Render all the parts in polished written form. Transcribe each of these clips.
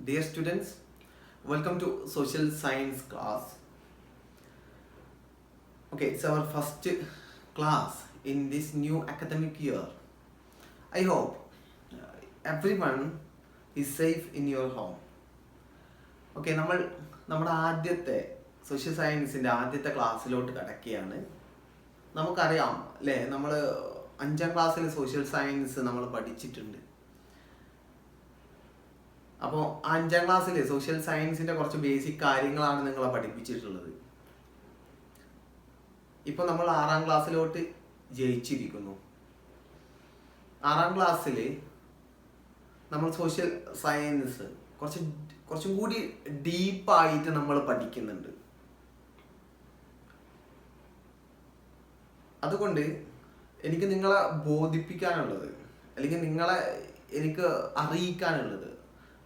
Dear students, welcome to social science class. Okay, it's our first class in this new academic year. I hope everyone is safe in your home. Okay, നമ്മുടെ ആദ്യത്തെ social സയൻസിൻ്റെ ആദ്യത്തെ ക്ലാസ്സിലോട്ട് കടക്കുകയാണ്. നമുക്കറിയാം അല്ലേ, നമ്മൾ 5ാം ക്ലാസ്സിൽ സോഷ്യൽ സയൻസ് നമ്മൾ പഠിച്ചിട്ടുണ്ട്. അപ്പോൾ 5ാം ക്ലാസ്സിൽ സോഷ്യൽ സയൻസിൻ്റെ കുറച്ച് ബേസിക് കാര്യങ്ങളാണ് നിങ്ങളെ പഠിപ്പിച്ചിട്ടുള്ളത്. ഇപ്പോൾ നമ്മൾ 6ാം ക്ലാസ്സിലോട്ട് ജയിച്ചിരിക്കുന്നു. 6ാം ക്ലാസ്സിൽ നമ്മൾ സോഷ്യൽ സയൻസ് കുറച്ചും കൂടി ഡീപ്പായിട്ട് നമ്മൾ പഠിക്കുന്നുണ്ട്. അതുകൊണ്ട് എനിക്ക് നിങ്ങളെ ബോധിപ്പിക്കാനുള്ളത്, അല്ലെങ്കിൽ എനിക്ക് അറിയിക്കാനുള്ളത്,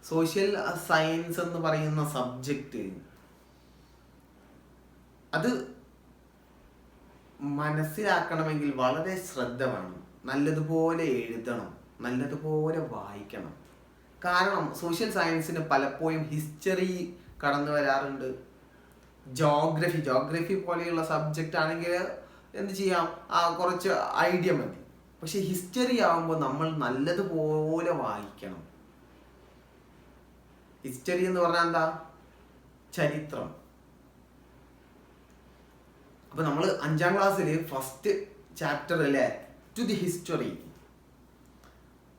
സോഷ്യൽ സയൻസ് എന്ന് പറയുന്ന സബ്ജക്റ്റ് അത് മനസ്സിലാക്കണമെങ്കിൽ വളരെ ശ്രദ്ധ വേണം. നല്ലതുപോലെ എഴുതണം, നല്ലതുപോലെ വായിക്കണം. കാരണം സോഷ്യൽ സയൻസിന് പലപ്പോഴും ഹിസ്റ്ററി കടന്നു വരാറുണ്ട്. ജോഗ്രഫി പോലെയുള്ള സബ്ജക്റ്റ് ആണെങ്കിൽ എന്ത് ചെയ്യാം, കുറച്ച് ഐഡിയ മതി. പക്ഷെ ഹിസ്റ്ററി ആവുമ്പോൾ നമ്മൾ നല്ലതുപോലെ വായിക്കണം. ഹിസ്റ്ററി എന്ന് പറഞ്ഞാൽ എന്താ? ചരിത്രം. അപ്പൊ നമ്മൾ 5ാം ക്ലാസ്സിൽ ഫസ്റ്റ് ചാപ്റ്റർ അല്ലേ, ടു ദി ഹിസ്റ്ററി,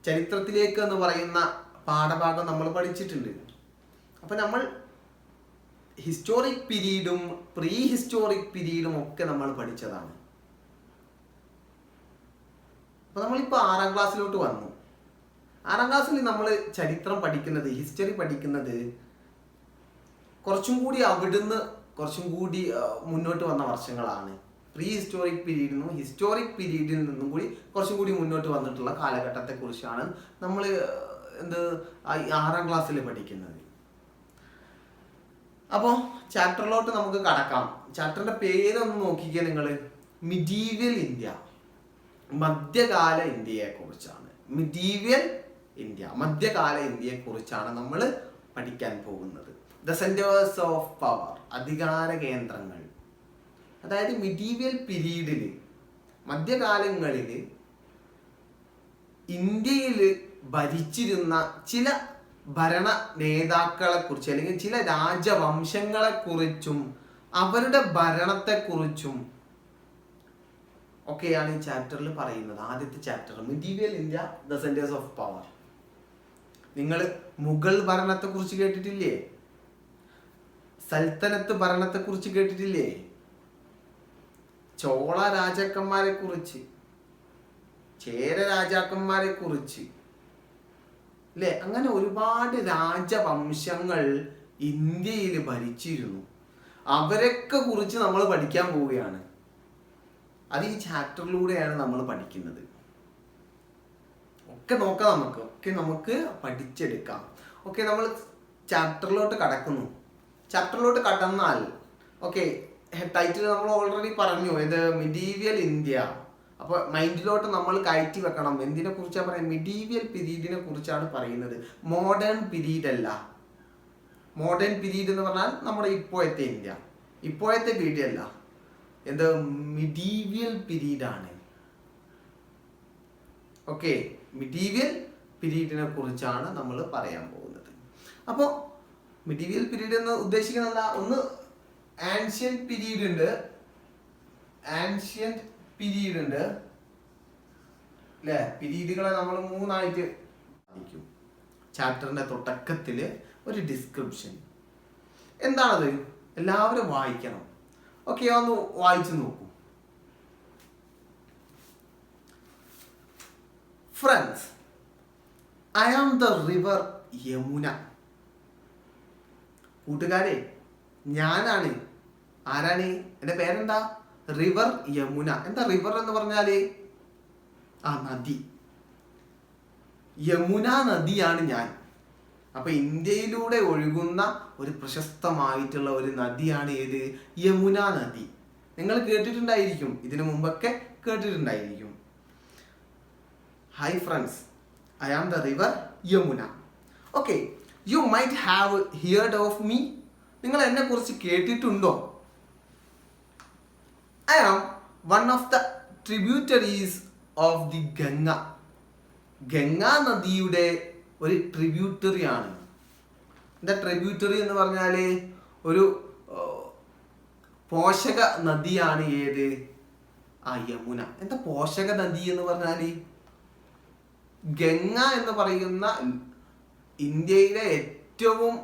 ചരിത്രത്തിലേക്ക് എന്ന് പറയുന്ന പാഠഭാഗം നമ്മൾ പഠിച്ചിട്ടുണ്ട്. അപ്പൊ നമ്മൾ ഹിസ്റ്റോറിക് പീരീഡും പ്രീ ഹിസ്റ്റോറിക് പീരീഡും ഒക്കെ നമ്മൾ പഠിച്ചതാണ്. അപ്പൊ നമ്മളിപ്പോൾ 6ാം ക്ലാസ്സിലോട്ട് വന്നു. 6ാം ക്ലാസ്സിൽ നമ്മൾ ചരിത്രം പഠിക്കുന്നത്, ഹിസ്റ്ററി പഠിക്കുന്നത് കുറച്ചും കൂടി മുന്നോട്ട് വന്ന വർഷങ്ങളാണ്. പ്രീ ഹിസ്റ്റോറിക് പീരീഡിൽ നിന്നും ഹിസ്റ്റോറിക് പീരീഡിൽ നിന്നും കുറച്ചും കൂടി മുന്നോട്ട് വന്നിട്ടുള്ള കാലഘട്ടത്തെ കുറിച്ചാണ് നമ്മൾ 6ാം ക്ലാസ്സിൽ പഠിക്കുന്നത്. അപ്പോൾ ചാപ്റ്ററിലോട്ട് നമുക്ക് കടക്കാം. ചാപ്റ്ററിന്റെ പേരൊന്ന് നോക്കിക്കേ നിങ്ങൾ. മിഡീവിയൽ ഇന്ത്യ, മധ്യകാല ഇന്ത്യയെ കുറിച്ചാണ്. മധ്യകാല ഇന്ത്യയെ കുറിച്ചാണ് നമ്മൾ പഠിക്കാൻ പോകുന്നത്. ദ സെന്റേഴ്സ് ഓഫ് പവർ, അധികാര കേന്ദ്രങ്ങൾ. അതായത് മിഡീവിയൽ പീരീഡിൽ, മധ്യകാലങ്ങളിൽ ഇന്ത്യയിൽ ഭരിച്ചിരുന്ന ചില ഭരണ നേതാക്കളെ കുറിച്ച്, അല്ലെങ്കിൽ ചില രാജവംശങ്ങളെ കുറിച്ചും അവരുടെ ഭരണത്തെക്കുറിച്ചും ഒക്കെയാണ് ഈ ചാപ്റ്ററിൽ പറയുന്നത്. ആദ്യത്തെ chapter medieval India, the centres of power. നിങ്ങൾ മുഗൾ ഭരണത്തെ കുറിച്ച് കേട്ടിട്ടില്ലേ? സൽത്തനത്ത് ഭരണത്തെ കുറിച്ച് കേട്ടിട്ടില്ലേ? ചോള രാജാക്കന്മാരെ കുറിച്ച്, ചേര രാജാക്കന്മാരെ കുറിച്ച് അല്ലേ? അങ്ങനെ ഒരുപാട് രാജവംശങ്ങൾ ഇന്ത്യയിൽ ഭരിച്ചിരുന്നു. അവരൊക്കെ കുറിച്ച് നമ്മൾ പഠിക്കാൻ പോവുകയാണ്. അത് ഈ ചാപ്റ്ററിലൂടെയാണ് നമ്മൾ പഠിക്കുന്നത്. ഒക്കെ നോക്കാം, നമുക്ക് പഠിച്ചെടുക്കാം. ഓക്കെ, നമ്മൾ ചാപ്റ്ററിലോട്ട് കടക്കുന്നു. ചാപ്റ്ററിലോട്ട് കടന്നാൽ ഓക്കെ, ടൈറ്റിൽ നമ്മൾ ഓൾറെഡി പറഞ്ഞു, ഇത് മിഡീവിയൽ ഇന്ത്യ. അപ്പോൾ മൈൻഡിലോട്ട് നമ്മൾ കയറ്റി വെക്കണം. എന്തിനെ കുറിച്ചാണ് പറയുന്നത്? മിഡീവിയൽ പീരീഡിനെ കുറിച്ചാണ് പറയുന്നത്. മോഡേൺ പീരീഡ് അല്ല. മോഡേൺ പീരീഡ് എന്ന് പറഞ്ഞാൽ നമ്മുടെ ഇപ്പോഴത്തെ ഇന്ത്യ, ഇപ്പോഴത്തെ പീരീഡ് അല്ല. എന്ത്? മിഡീവിയൽ പീരീഡാണ്. ഓക്കെ, മിഡീവിയൽ പീരീഡിനെ കുറിച്ചാണ് നമ്മൾ പറയാൻ പോകുന്നത്. അപ്പോൾ മിഡീവിയൽ പീരീഡ് എന്ന് ഉദ്ദേശിക്കുന്നത് എന്താ? ഒന്ന് ആൻഷ്യന്റ് പീരീഡ് ഉണ്ട് അല്ലേ? പീരീഡുകളെ നമ്മൾ 3ആയിട്ട് പഠിക്കും. ചാപ്റ്ററിന്റെ തുടക്കത്തിൽ ഒരു ഡിസ്ക്രിപ്ഷൻ. എന്താണത്? എല്ലാവരും വായിക്കണം. ഓക്കെ, ഒന്ന് വായിച്ചു നോക്കൂ. Friends, I am the river Yamuna. കൂട്ടുകാരെ, ഞാനാണ്. ആരാണ്? എൻ്റെ പേരെന്താ? റിവർ യമുന. എന്താ റിവർ എന്ന് പറഞ്ഞാല്? നദി. യമുന നദിയാണ് ഞാൻ. അപ്പൊ ഇന്ത്യയിലൂടെ ഒഴുകുന്ന ഒരു പ്രശസ്തമായിട്ടുള്ള ഒരു നദിയാണ് ഏത്? യമുന നദി. നിങ്ങൾ കേട്ടിട്ടുണ്ടായിരിക്കും, ഇതിനു മുമ്പൊക്കെ കേട്ടിട്ടുണ്ടായിരിക്കും. Hi friends, I am the river Yamuna. Okay, you might have heard of me. നിങ്ങൾ എന്നെ കുറിച്ച് കേട്ടിട്ടുണ്ടോ? I am one of the tributaries of the Ganga. Ganga നദിയുടെ ഒരു ട്രിബ്യൂട്ടറി ആണ്. എന്താ ട്രിബ്യൂട്ടറി എന്ന് പറഞ്ഞാൽ ഒരു പോഷക നദിയാണ്. ഏത്? യമുന. എന്താ പോഷക നദി എന്ന് പറഞ്ഞാൽ? ഗംഗ എന്ന് പറയുന്ന ഇന്ത്യയിലെ ഏറ്റവും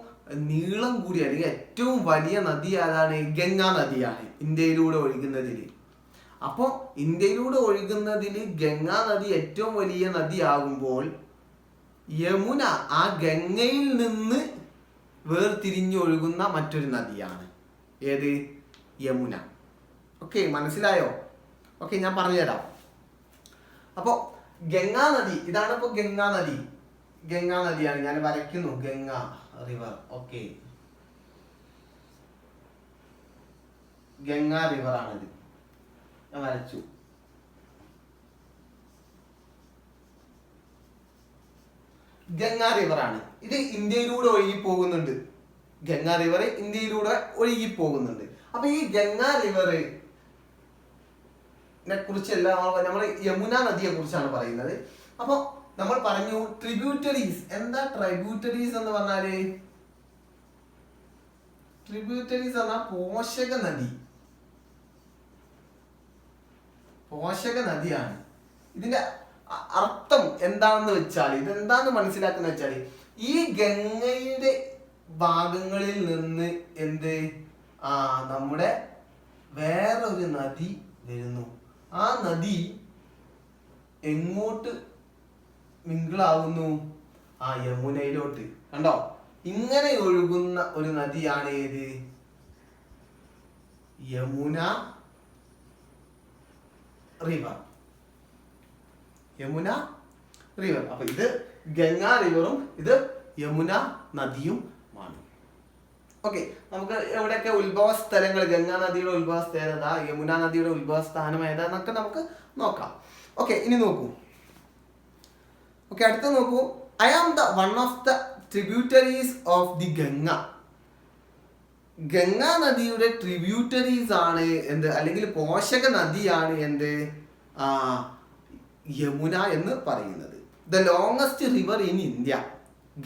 നീളം കൂടിയ അല്ലെങ്കിൽ ഏറ്റവും വലിയ നദി ഏതാണ്? ഗംഗാ നദിയാണ് ഇന്ത്യയിലൂടെ ഒഴുകുന്നതിൽ. അപ്പോൾ ഇന്ത്യയിലൂടെ ഒഴുകുന്നതിൽ ഗംഗാ നദി ഏറ്റവും വലിയ നദിയാകുമ്പോൾ യമുന ആ ഗംഗയിൽ നിന്ന് വേർതിരിഞ്ഞൊഴുകുന്ന മറ്റൊരു നദിയാണ്. ഏത്? യമുന. ഓക്കെ, മനസ്സിലായോ? ഓക്കെ, ഞാൻ പറഞ്ഞുതരാം. അപ്പോൾ ഗംഗാ നദി ഇതാണ്. ഇപ്പോൾ ഗംഗാ നദി, ഗംഗാ നദിയാണ്. ഞാൻ വരയ്ക്കുന്നു Ganga river. Okay, Ganga river ആണിത്. ഞാൻ വരച്ചു. ഗംഗാ റിവർ ആണ് ഇത്. ഇന്ത്യയിലൂടെ ഒഴുകി പോകുന്നുണ്ട്. ഗംഗാ റിവർ ഇന്ത്യയിലൂടെ ഒഴുകി പോകുന്നുണ്ട്. അപ്പൊ ഈ ഗംഗാ റിവറിനെ കുറിച്ചല്ല നമ്മൾ യമുന നദിയെ കുറിച്ചാണ് പറയുന്നത്. അപ്പൊ നമ്മൾ പറഞ്ഞു ട്രിബ്യൂട്ടറീസ്. എന്താ ട്രിബ്യൂട്ടറീസ് എന്ന് പറഞ്ഞാല്? ട്രിബ്യൂട്ടറീസ് പറഞ്ഞാൽ പോഷക നദി. പോഷക നദിയാണ്. ഇതിന്റെ അർത്ഥം എന്താണെന്ന് വെച്ചാൽ, ഇതെന്താന്ന് മനസ്സിലാക്കുന്ന വെച്ചാൽ, ഈ ഗംഗയുടെ ഭാഗങ്ങളിൽ നിന്ന് നമ്മുടെ വേറൊരു നദി വരുന്നു. ആ നദി എങ്ങോട്ട് മിങ്കിളാവുന്നു? യമുനയിലോട്ട്. കണ്ടോ? ഇങ്ങനെ ഒഴുകുന്ന ഒരു നദിയാണ് ഏത്? യമുന റിവർ. യമുന റിവർ. അപ്പൊ ഇത് ഗംഗാ റിവറും ഇത് യമുന നദിയുമാണ്. ഓക്കെ, നമുക്ക് എവിടെയൊക്കെ ഉത്ഭവ സ്ഥലങ്ങൾ, ഗംഗാ നദിയുടെ ഉത്ഭവ സ്ഥലം ഏതാ, യമുന നദിയുടെ ഉത്ഭവ സ്ഥാനം ഏതാന്നൊക്കെ നമുക്ക് നോക്കാം. ഓക്കെ, ഇനി നോക്കൂ. ഓക്കെ, അടുത്ത നോക്കൂ. I am the one of the tributaries of the Ganga. Ganga നദിയുടെ ട്രിബ്യൂട്ടറീസ് ആണ് എന്ത്, അല്ലെങ്കിൽ പോഷക നദിയാണ് എന്ത്? യമുന എന്ന് പറയുന്നത്. The longest river in India.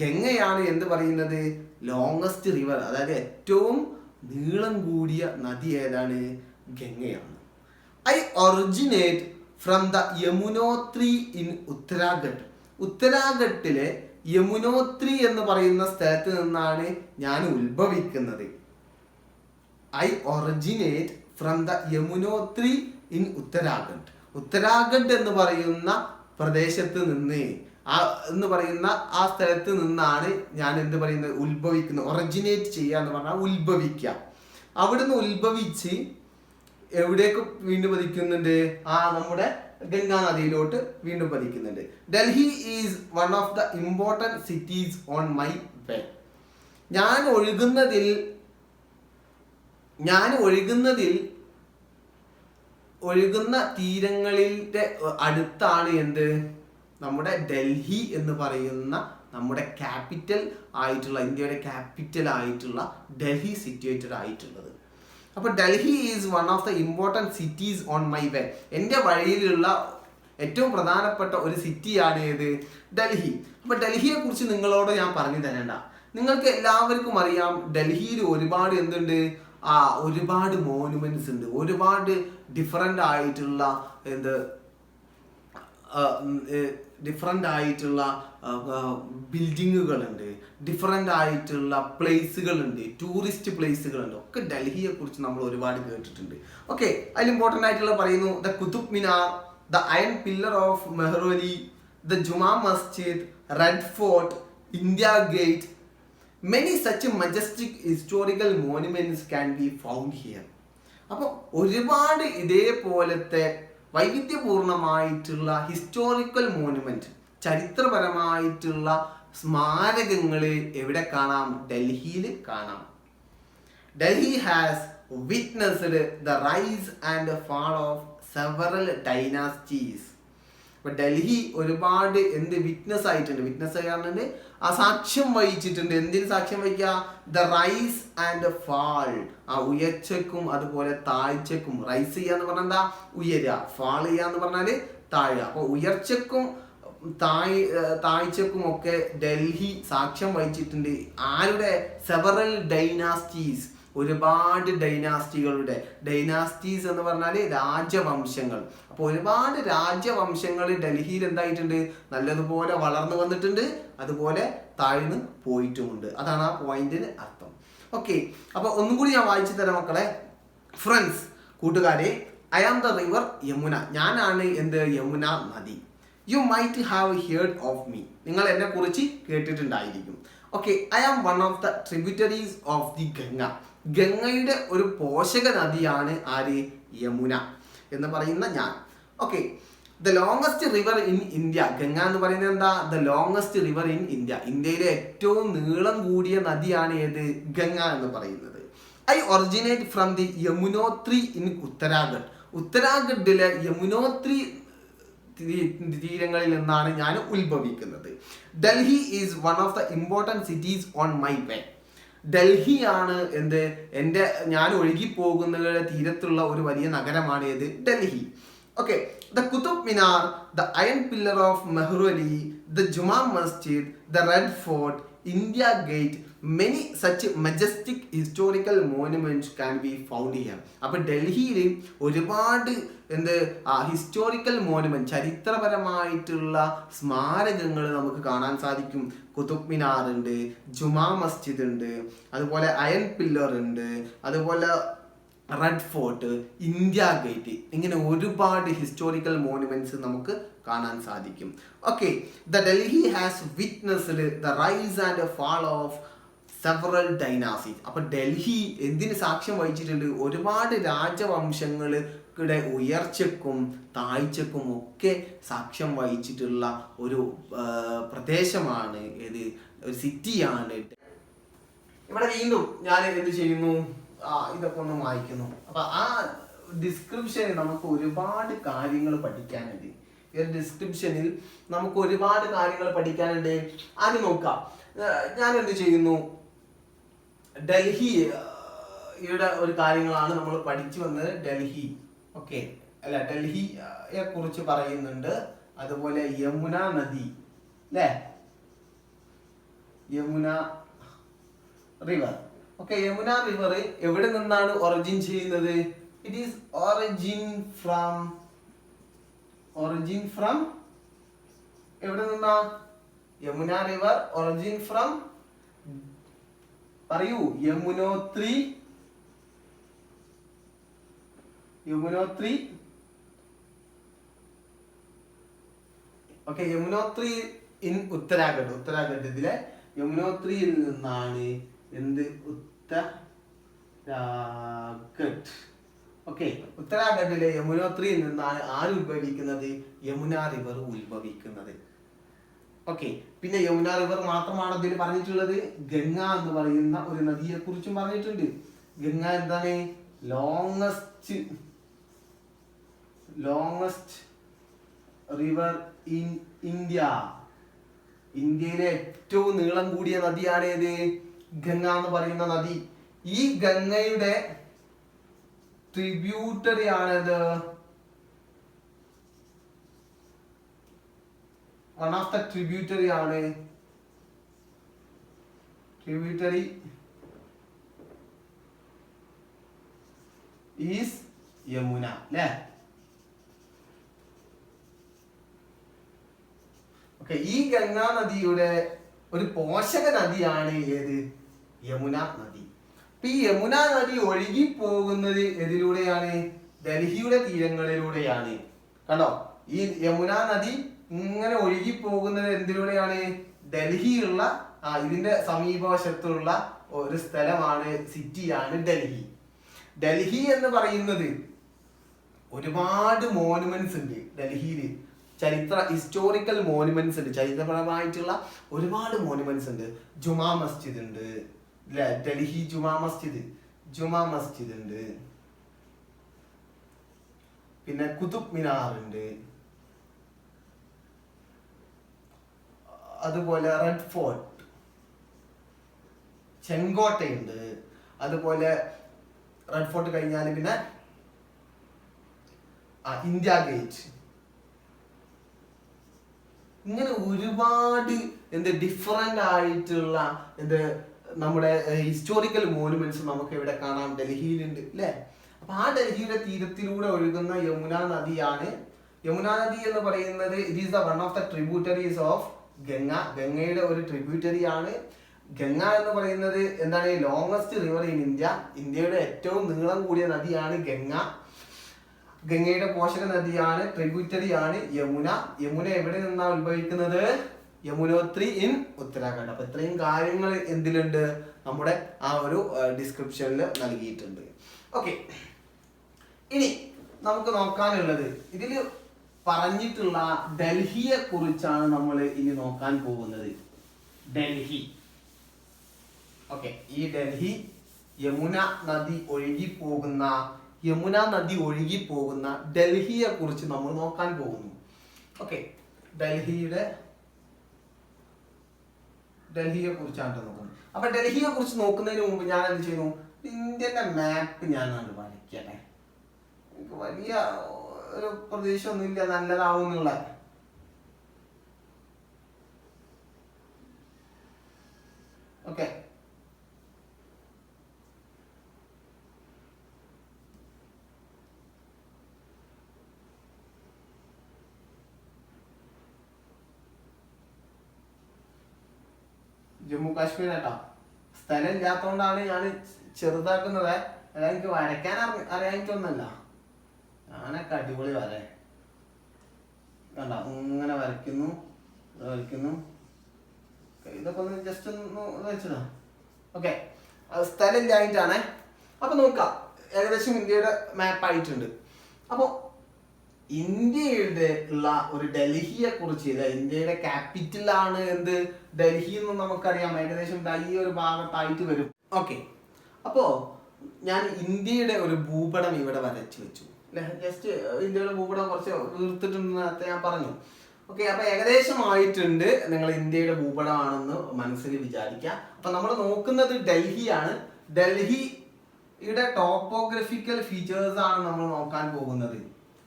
ഗംഗയാണ് എന്ത് പറയുന്നത്? ലോങ്സ്റ്റ് റിവർ, അതായത് ഏറ്റവും നീളം കൂടിയ നദി ഏതാണ്? ഗംഗയാണ്. I originate from the Yamunotri in Uttarakhand. ഉത്തരാഖണ്ഡിലെ യമുനോത്രി എന്ന് പറയുന്ന സ്ഥലത്ത് നിന്നാണ് ഞാൻ ഉത്ഭവിക്കുന്നത്. I originate from the Yamunotri in Uttarakhand. Uttarakhand എന്ന് പറയുന്ന പ്രദേശത്ത് നിന്ന് എന്ന് പറയുന്ന ആ സ്ഥലത്ത് നിന്നാണ് ഞാൻ എന്ത് പറയുന്നത്? ഉത്ഭവിക്കുന്നത്. ഒറിജിനേറ്റ് ചെയ്യുക എന്ന് പറഞ്ഞാൽ ഉത്ഭവിക്കുക. അവിടുന്ന് ഉത്ഭവിച്ച് എവിടേക്ക് വീണ്ടും പതിക്കുന്നുണ്ട്? നമ്മുടെ ഗംഗാ നദിയിലോട്ട് വീണ്ടും പതിക്കുന്നുണ്ട്. Delhi is one of the important cities on my way. ഞാൻ ഒഴുകുന്ന തീരങ്ങളിലെ അടുത്താണ് എന്ത്? നമ്മുടെ ഡൽഹി എന്ന് പറയുന്ന നമ്മുടെ ക്യാപിറ്റൽ ആയിട്ടുള്ള, ഇന്ത്യയുടെ ക്യാപിറ്റൽ ആയിട്ടുള്ള ഡൽഹി സിറ്റുവേറ്റഡ് ആയിട്ടുള്ളത്. അപ്പോൾ Delhi is one of the important cities on my വേ. എൻ്റെ വഴിയിലുള്ള ഏറ്റവും പ്രധാനപ്പെട്ട ഒരു സിറ്റിയാണ് ഏത്? ഡൽഹി. അപ്പോൾ ഡൽഹിയെ കുറിച്ച് നിങ്ങളോട് ഞാൻ പറഞ്ഞു തരേണ്ട. നിങ്ങൾക്ക് എല്ലാവർക്കും അറിയാം, ഡൽഹിയിൽ ഒരുപാട് എന്തുണ്ട്? ഒരുപാട് മോണുമെന്റ്സ് ഉണ്ട്. ഒരുപാട് ഡിഫറെൻ്റ് ആയിട്ടുള്ള ബിൽഡിങ്ങുകളുണ്ട്, ഡിഫറെൻ്റ് ആയിട്ടുള്ള പ്ലേസുകളുണ്ട്, ടൂറിസ്റ്റ് പ്ലേസുകളുണ്ട്. ഒക്കെ ഡൽഹിയെ കുറിച്ച് നമ്മൾ ഒരുപാട് കേട്ടിട്ടുണ്ട്. ഓക്കെ, അതിൽ ഇമ്പോർട്ടൻ്റ് ആയിട്ടുള്ള പറയുന്നു the Qutub Minar, the iron pillar of Mehrauli, the Jama Masjid, Red fort, India Gate. Many such majestic historical monuments can be found here. അപ്പോൾ ഒരുപാട് ഇതേപോലത്തെ വൈവിധ്യപൂർണമായിട്ടുള്ള ഹിസ്റ്റോറിക്കൽ മോണുമെന്റ്, ചരിത്രപരമായിട്ടുള്ള സ്മാരകങ്ങൾ എവിടെ കാണാം? ഡൽഹിയിൽ കാണാം. Delhi has witnessed the rise and fall of several dynasties. അപ്പോൾ ഡൽഹി ഒരുപാട് വിറ്റ്നസ് ആയിട്ടുണ്ട്. വിറ്റ്നസ് കാരണം ആ സാക്ഷ്യം വഹിച്ചിട്ടുണ്ട്. എന്തിന് സാക്ഷ്യം വഹിക്കുക? ദ റൈസ് ആൻഡ് ഫാൾ, ആ ഉയർച്ചക്കും അതുപോലെ താഴ്ചക്കും. റൈസ് ചെയ്യുക എന്ന് പറഞ്ഞാൽ എന്താ? ഉയരുക. ഫാൾ ചെയ്യുക എന്ന് പറഞ്ഞാല് താഴുക. അപ്പൊ ഉയർച്ചക്കും താഴ്ചക്കും ഒക്കെ ഡൽഹി സാക്ഷ്യം വഹിച്ചിട്ടുണ്ട്. ആരുടെ? സെവറൽ ഡൈനാസ്റ്റീസ്, ഒരുപാട് ഡൈനാസ്റ്റികളുടെ. ഡൈനാസ്റ്റീസ് എന്ന് പറഞ്ഞാൽ രാജവംശങ്ങൾ. അപ്പോൾ ഒരുപാട് രാജവംശങ്ങൾ ഡൽഹിയിൽ എന്തായിട്ടുണ്ട്? നല്ലതുപോലെ വളർന്നു വന്നിട്ടുണ്ട്, അതുപോലെ താഴ്ന്നു പോയിട്ടുമുണ്ട്. അതാണ് ആ പോയിന്റിന് അർത്ഥം. ഓക്കെ, അപ്പൊ ഒന്നും കൂടി ഞാൻ വായിച്ചു തരാം മക്കളെ. ഫ്രണ്ട്സ്, കൂട്ടുകാരെ, I am the river Yamuna. ഞാനാണ് എന്ത്? യമുന നദി. You might have heard of me. നിങ്ങൾ എന്നെ കുറിച്ച് കേട്ടിട്ടുണ്ടായിരിക്കും. Okay, I am one of the tributaries of the Ganga. ഗംഗയുടെ ഒരു പോഷക നദിയാണ് ആര്? യമുന എന്ന് പറയുന്ന ഞാൻ. Okay, the longest river in India. Ganga എന്ന് പറയുന്നത് എന്താ? The longest river in India. ഇന്ത്യയിലെ ഏറ്റവും നീളം കൂടിയ നദിയാണ് ഏത്? ഗംഗ എന്ന് പറയുന്നത്. I originate from the Yamunotri in Uttarakhand. ഉത്തരാഖണ്ഡിലെ യമുനോത്രി തീരങ്ങളിൽ നിന്നാണ് ഞാൻ ഉത്ഭവിക്കുന്നത്. Delhi is one of the important cities on my way. ഡൽഹിയാണ് ഞാൻ ഒഴുകിപ്പോകുന്ന തീരത്തുള്ള ഒരു വലിയ നഗരമാണ് ഏത്? Delhi. Okay, the Qutub Minar, the iron pillar of Mehrauli, the Jama Masjid, the red fort, India gate, many such majestic historical monuments can be found here. അപ്പൊ ഡൽഹിയിൽ ഒരുപാട് ഹിസ്റ്റോറിക്കൽ മോണുമെന്റ്, ചരിത്രപരമായിട്ടുള്ള സ്മാരകങ്ങൾ നമുക്ക് കാണാൻ സാധിക്കും. കുതുബ് മിനാർ ഉണ്ട്, ജുമാ മസ്ജിദ് ഉണ്ട്, അതുപോലെ അയൺ പില്ലർ ഉണ്ട്, അതുപോലെ റെഡ് ഫോർട്ട്, ഇന്ത്യ ഗേറ്റ്, ഇങ്ങനെ ഒരുപാട് ഹിസ്റ്റോറിക്കൽ മോണുമെന്റ്സ് നമുക്ക് കാണാൻ സാധിക്കും. Okay, the Delhi has witnessed the rise and fall of several dynasties. അപ്പൊ ഡൽഹി എന്തിന് സാക്ഷ്യം വഹിച്ചിട്ടുണ്ട്? ഒരുപാട് രാജവംശങ്ങളുടെ ഉയർച്ചക്കും താഴ്ചക്കും ഒക്കെ സാക്ഷ്യം വഹിച്ചിട്ടുള്ള ഒരു പ്രദേശമാണ് ഏത്? ഒരു സിറ്റിയാണ്. ഇവിടെ വീണ്ടും ഞാൻ എന്ത് ചെയ്യുന്നു? ഇതൊക്കെ ഒന്ന് വായിക്കുന്നു. അപ്പൊ ആ ഡിസ്ക്രിപ്ഷനിൽ നമുക്ക് ഒരുപാട് കാര്യങ്ങൾ പഠിക്കാനുണ്ട്. ഈ ഒരു ഡിസ്ക്രിപ്ഷനിൽ നമുക്ക് ഒരുപാട് കാര്യങ്ങൾ പഠിക്കാനുണ്ട്. ആദ്യം നോക്കാം. ഞാൻ എന്ത് ചെയ്യുന്നു? ഡൽഹിയുടെ ഒരു കാര്യങ്ങളാണ് നമ്മൾ പഠിച്ചു വന്നത്. ഡൽഹി, ഓക്കെ, അല്ല, ഡൽഹിയെ കുറിച്ച് പറയുന്നുണ്ട്. അതുപോലെ യമുന നദി, അല്ലേ? Yamuna river. Okay, Yamuna river എവിടെ നിന്നാണ് ഒറിജിൻ ചെയ്യുന്നത്? ഇറ്റ് ഈസ് ഒറിജിൻ ഫ്രം എവിടെ നിന്നാ? യമുന റിവർ ഒറിജിൻ ഫ്രം, പറയൂ, യമുനോത്രി ഓക്കെ, യമുനോത്രി ഇൻ ഉത്തരാഖണ്ഡ്. ഉത്തരാഖണ്ഡിലെ യമുനോത്രിയിൽ നിന്നാണ് എന്ത്? ഉത്തരാഖണ്ഡ്. ഓക്കെ, ഉത്തരാഖണ്ഡിലെ യമുനോത്രിയിൽ നിന്നാണ് ആര് ഉത്ഭവിക്കുന്നത്? യമുന റിവർ ഉത്ഭവിക്കുന്നത്. ഓക്കെ, പിന്നെ യമുന റിവർ മാത്രമാണ് ഇതിൽ പറഞ്ഞിട്ടുള്ളത്. ഗംഗ എന്ന് പറയുന്ന ഒരു നദിയെ കുറിച്ചും പറഞ്ഞിട്ടുണ്ട്. ഗംഗ എന്താണ്? Longest river in India. ഇന്ത്യയിലെ ഏറ്റവും നീളം കൂടിയ നദിയാണ് ഏത്? ഗംഗ എന്ന് പറയുന്ന നദി. ഈ ഗംഗയുടെ ട്രിബ്യൂട്ടറി ആണത്. വൺ ഓഫ് ദ ട്രിബ്യൂട്ടറി ആണ്. ട്രിബ്യൂട്ടറി ഈസ് യമുന, അല്ലേ? ഓക്കെ, ഈ ഗംഗാ നദിയുടെ ഒരു പോഷക നദിയാണ് ഏത്? യമുന നദി. അപ്പൊ ഈ യമുന നദി ഒഴുകി പോകുന്നത് എതിലൂടെയാണ്? ഡൽഹിയുടെ തീരങ്ങളിലൂടെയാണ്. കണ്ടോ, ഈ യമുന നദി ഇങ്ങനെ ഒഴുകി പോകുന്നത് എന്തിലൂടെയാണ്? ഡൽഹിയുള്ള ഇതിന്റെ സമീപവശത്തുള്ള ഒരു സ്ഥലമാണ്, സിറ്റിയാണ് ഡൽഹി. ഡൽഹി എന്ന് പറയുന്നത് ഒരുപാട് മോണുമെന്റ്സ് ഉണ്ട് ഡൽഹിയിൽ. ഹിസ്റ്റോറിക്കൽ മോണുമെന്റ്സ് ഉണ്ട്, ചരിത്രപരമായിട്ടുള്ള ഒരുപാട് മോണുമെന്റ്സ് ഉണ്ട്. ജുമാ മസ്ജിദ് ഉണ്ട്, അല്ലെ? ഡൽഹി ജുമാ മസ്ജിദ് ഉണ്ട്. പിന്നെ കുതുബ് മിനാർ ഉണ്ട്, അതുപോലെ റെഡ് ഫോർട്ട് ചെങ്കോട്ടയുണ്ട്, അതുപോലെ റെഡ് ഫോർട്ട് കഴിഞ്ഞാൽ പിന്നെ ഇന്ത്യ ഗേറ്റ്. ഇങ്ങനെ ഒരുപാട് ഡിഫറെന്റ് ആയിട്ടുള്ള നമ്മുടെ ഹിസ്റ്റോറിക്കൽ മോണുമെന്റ്സ് നമുക്ക് ഇവിടെ കാണാം, ഡൽഹിയിലുണ്ട് അല്ലേ. അപ്പൊ ആ ഡൽഹിയുടെ തീരത്തിലൂടെ ഒഴുകുന്ന യമുന നദിയാണ്. യമുന നദി എന്ന് പറയുന്നത് it is the one of the tributaries of Ganga. ഗംഗയുടെ ഒരു ട്രിബ്യൂട്ടറി ആണ്. ഗംഗ എന്ന് പറയുന്നത് എന്താണ്? Longest river in India. ഇന്ത്യയുടെ ഏറ്റവും നീളം കൂടിയ നദിയാണ് ഗംഗ. ഗംഗയുടെ പോഷക നദിയാണ്, ട്രിബ്യൂട്ടറി ആണ് യമുന. യമുന എവിടെ നിന്നാണ് ഉത്ഭവിക്കുന്നത്? യമുനോത്രി ഇൻ ഉത്തരാഖണ്ഡ്. അപ്പൊ ഇത്രയും കാര്യങ്ങൾ എന്തിലുണ്ട്? നമ്മുടെ ആ ഒരു ഡിസ്ക്രിപ്ഷനിൽ നൽകിയിട്ടുണ്ട്. ഓക്കെ, ഇനി നമുക്ക് നോക്കാനുള്ളത് ഇതിൽ പറഞ്ഞിട്ടുള്ള ഡൽഹിയെ കുറിച്ചാണ് നമ്മൾ ഇനി നോക്കാൻ പോകുന്നത്. ഡൽഹി. ഓക്കെ, ഈ ഡൽഹി യമുന നദി ഒഴുകി പോകുന്ന ഡൽഹിയെ കുറിച്ച് നമ്മൾ നോക്കാൻ പോകുന്നു. ഓക്കെ, ഡൽഹിയെ കുറിച്ചാണ് നോക്കുന്നത്. അപ്പൊ ഡൽഹിയെ കുറിച്ച് നോക്കുന്നതിന് മുമ്പ് ഞാൻ എന്ത് ചെയ്യുന്നു? ഇന്ത്യന്റെ മാപ്പ് ഞാൻ വരയ്ക്കട്ടെ. എനിക്ക് വലിയ ഒരു പ്രതീക്ഷ ഒന്നുമില്ല നല്ലതാവും എന്നുള്ള. ഓക്കെ, ജമ്മു കാശ്മീർ കേട്ടോ. സ്ഥലം ഇല്ലാത്തോണ്ടാണ് ഞാൻ ചെറുതാക്കുന്നത്. അതായത് എനിക്ക് വരയ്ക്കാൻ അറിയാനിട്ടൊന്നല്ല. ഞാനൊക്കെ അടിപൊളി വര കണ്ട, ഇങ്ങനെ വരയ്ക്കുന്നു. ഇതൊക്കെ ഒന്ന് ജസ്റ്റ് ഒന്ന് വെച്ചതാ. ഓക്കെ, സ്ഥലം ഇല്ലായിട്ടാണ്. അപ്പൊ നോക്കാം, ഏകദേശം ഇന്ത്യയുടെ മാപ്പ് ആയിട്ടുണ്ട്. അപ്പൊ ഇന്ത്യയുടെ ഉള്ള ഒരു ഡൽഹിയെ കുറിച്ച്, ഇന്ത്യയുടെ ക്യാപിറ്റൽ ആണ് ഡൽഹി എന്ന് നമുക്കറിയാം. ഏകദേശം ഈ ഒരു ഭാഗത്തായിട്ട് വരും. ഓക്കെ, അപ്പോ ഞാൻ ഇന്ത്യയുടെ ഒരു ഭൂപടം ഇവിടെ വരച്ചു വെച്ചു. ജസ്റ്റ് ഇന്ത്യയുടെ ഭൂപടം കുറച്ച് വീർത്തിട്ടുണ്ടെന്ന് ഞാൻ പറഞ്ഞു. ഓക്കെ, അപ്പൊ ഏകദേശം ആയിട്ടുണ്ട്. നിങ്ങൾ ഇന്ത്യയുടെ ഭൂപടമാണെന്ന് മനസ്സിൽ വിചാരിക്കുക. അപ്പൊ നമ്മൾ നോക്കുന്നത് ഡൽഹിയാണ്. ഡൽഹിയുടെ ടോപ്പോഗ്രഫിക്കൽ ഫീച്ചേഴ്സ് ആണ് നമ്മൾ നോക്കാൻ പോകുന്നത്.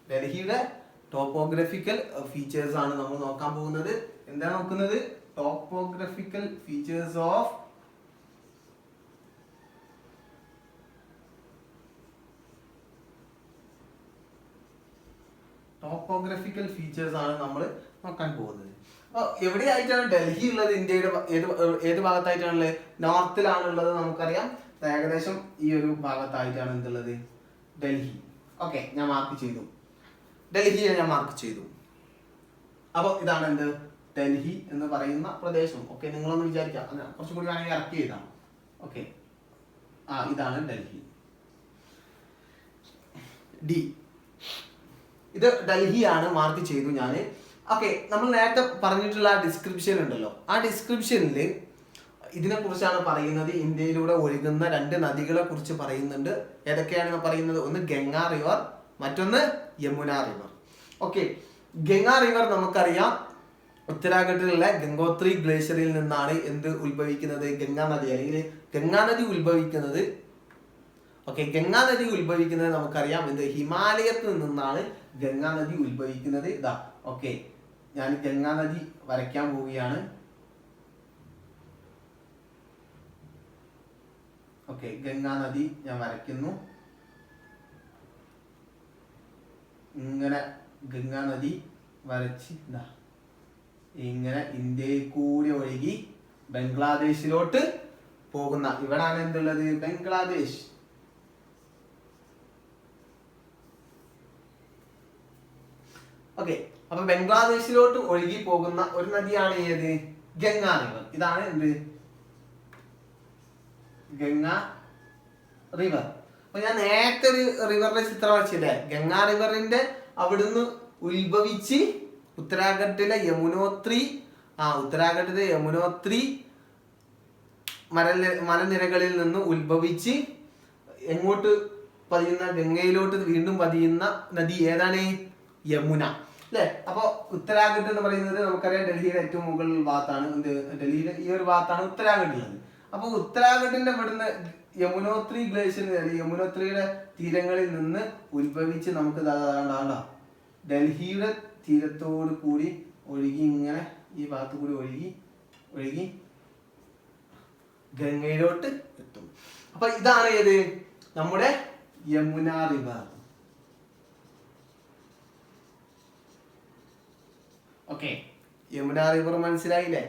ഡൽഹിയുടെ ടോപ്പോഗ്രഫിക്കൽ ഫീച്ചേഴ്സ് ആണ് നമ്മൾ നോക്കാൻ പോകുന്നത്. എന്താണ് നോക്കുന്നത്? ടോപ്പോഗ്രഫിക്കൽ ഫീച്ചേഴ്സ് ഓഫ് ആണ് നമ്മൾ നോക്കാൻ പോകുന്നത്. അപ്പോൾ എവിടെയായിട്ടാണ് ഡൽഹി ഉള്ളത്? ഇന്ത്യയുടെ ഏത് ഭാഗത്തായിട്ടാണുള്ളത്? നോർത്തിലാണുള്ളത് നമുക്കറിയാം. ഏകദേശം ഈ ഒരു ഭാഗത്തായിട്ടാണ് എന്തുള്ളത്? ഡൽഹി. ഓക്കെ, ഞാൻ മാർക്ക് ചെയ്തു. ഡൽഹിയെ ഞാൻ മാർക്ക് ചെയ്തു. അപ്പോൾ ഇതാണ് ഡൽഹി എന്ന് പറയുന്ന പ്രദേശം. ഓക്കെ, നിങ്ങളൊന്ന് വിചാരിക്കാം, കുറച്ചും കൂടി വേണമെങ്കിൽ ഇറക്കി ചെയ്താം. ഓക്കെ, ഇതാണ് ഡൽഹി. ഡി, ഇത് ഡൽഹിയാണ്, മാർക്ക് ചെയ്തു ഞാൻ. ഓക്കെ, നമ്മൾ നേരത്തെ പറഞ്ഞിട്ടുള്ള ആ ഡിസ്ക്രിപ്ഷൻ ഉണ്ടല്ലോ, ആ ഡിസ്ക്രിപ്ഷനിൽ ഇതിനെ കുറിച്ചാണ് പറയുന്നത്. ഇന്ത്യയിലൂടെ ഒഴുകുന്ന 2 നദികളെ കുറിച്ച് പറയുന്നുണ്ട്. ഏതൊക്കെയാണ് പറയുന്നത്? ഒന്ന് ഗംഗ റിവർ, മറ്റൊന്ന് Yamuna river. Okay, Ganga river നമുക്കറിയാം ഉത്തരാഖണ്ഡിലുള്ള ഗംഗോത്രി ഗ്ലേഷ്യറിൽ നിന്നാണ് ഉത്ഭവിക്കുന്നത്? ഗംഗാ നദി, അല്ലെങ്കിൽ ഗംഗാ നദി ഉത്ഭവിക്കുന്നത്. ഓക്കെ, ഗംഗാ നദി ഉത്ഭവിക്കുന്നത് നമുക്കറിയാം ഹിമാലയത്തിൽ നിന്നാണ് ഗംഗാ നദി ഉത്ഭവിക്കുന്നത്. ഇതാ, ഓക്കെ, ഞാൻ ഗംഗാ നദി വരയ്ക്കാൻ പോവുകയാണ്. ഓക്കെ, ഗംഗാ നദി ഞാൻ വരയ്ക്കുന്നു. ഇങ്ങനെ ഗംഗാ നദി വരച്ച് ഇങ്ങനെ ഇന്ത്യയിൽ കൂടി ഒഴുകി ബംഗ്ലാദേശിലോട്ട് പോകുന്ന, ഇവിടാണ് എന്തുള്ളത്? ബംഗ്ലാദേശ്. ഓക്കെ, അപ്പൊ ബംഗ്ലാദേശിലോട്ട് ഒഴുകി പോകുന്ന ഒരു നദിയാണ് ഏത്? ഗംഗാ റിവർ. ഇതാണ് ഗംഗാ റിവർ. അപ്പൊ ഞാൻ നേരത്തെ ഒരു റിവറിന്റെ ചിത്രം വരച്ചില്ലേ? ഗംഗാ റിവറിന്റെ അവിടുന്ന് ഉത്ഭവിച്ച് ഉത്തരാഖണ്ഡിലെ യമുനോത്രി മലനിരകളിൽ നിന്ന് ഉത്ഭവിച്ച് എങ്ങോട്ട് പതിയുന്ന? ഗംഗയിലോട്ട് വീണ്ടും പതിയുന്ന നദി ഏതാണ്? യമുന അല്ലെ? അപ്പൊ ഉത്തരാഖണ്ഡ് എന്ന് പറയുന്നത് നമുക്കറിയാം ഡൽഹിയുടെ ഏറ്റവും മുകളിൽ ഭാഗത്താണ്. ഡൽഹിയുടെ ഈ ഒരു ഭാഗത്താണ് ഉത്തരാഖണ്ഡ് ഉള്ളത്. അപ്പൊ ഉത്തരാഖണ്ഡിന്റെ ഇവിടുന്ന് യമുനോത്രി ഗ്ലേഷ്യർ, യമുനോത്രിയുടെ തീരങ്ങളിൽ നിന്ന് ഉത്ഭവിച്ച് നമുക്ക് ഡൽഹിയുടെ തീരത്തോട് കൂടി ഒഴുകി ഇങ്ങനെ ഈ ഭാഗത്ത് കൂടി ഒഴുകി ഗംഗയിലോട്ട് എത്തും. അപ്പൊ ഇതാണ് ഏത് നമ്മുടെ Yamuna river. Okay, Yamuna river മനസ്സിലായില്ലേ?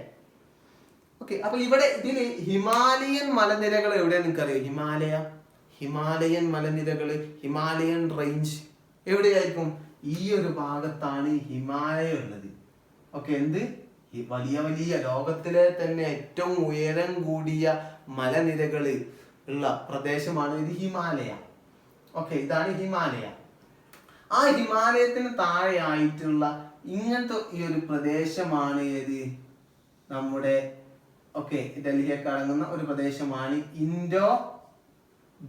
ഓക്കെ, അപ്പൊ ഇവിടെ ഇതില് ഹിമാലയൻ മലനിരകൾ എവിടെ നിങ്ങൾക്കറിയോ? ഹിമാലയൻ മലനിരകള്, ഹിമാലയൻ റേഞ്ച് എവിടെയായിരിക്കും? ഈ ഒരു ഭാഗത്താണ് ഹിമാലയ ഉള്ളത്. ഓക്കെ, എന്ത് വലിയ വലിയ ലോകത്തിലെ തന്നെ ഏറ്റവും ഉയരം കൂടിയ മലനിരകള് ഉള്ള പ്രദേശമാണ് ഇത് ഹിമാലയ. ഓക്കെ, ഇതാണ് ഹിമാലയ. ആ ഹിമാലയത്തിന് താഴെ ആയിട്ടുള്ള ഇങ്ങനത്തെ ഈ ഒരു പ്രദേശമാണ് ഏത് നമ്മുടെ ഡൽഹിയൊക്കെ അടങ്ങുന്ന ഒരു പ്രദേശമാണ് ഇൻഡോ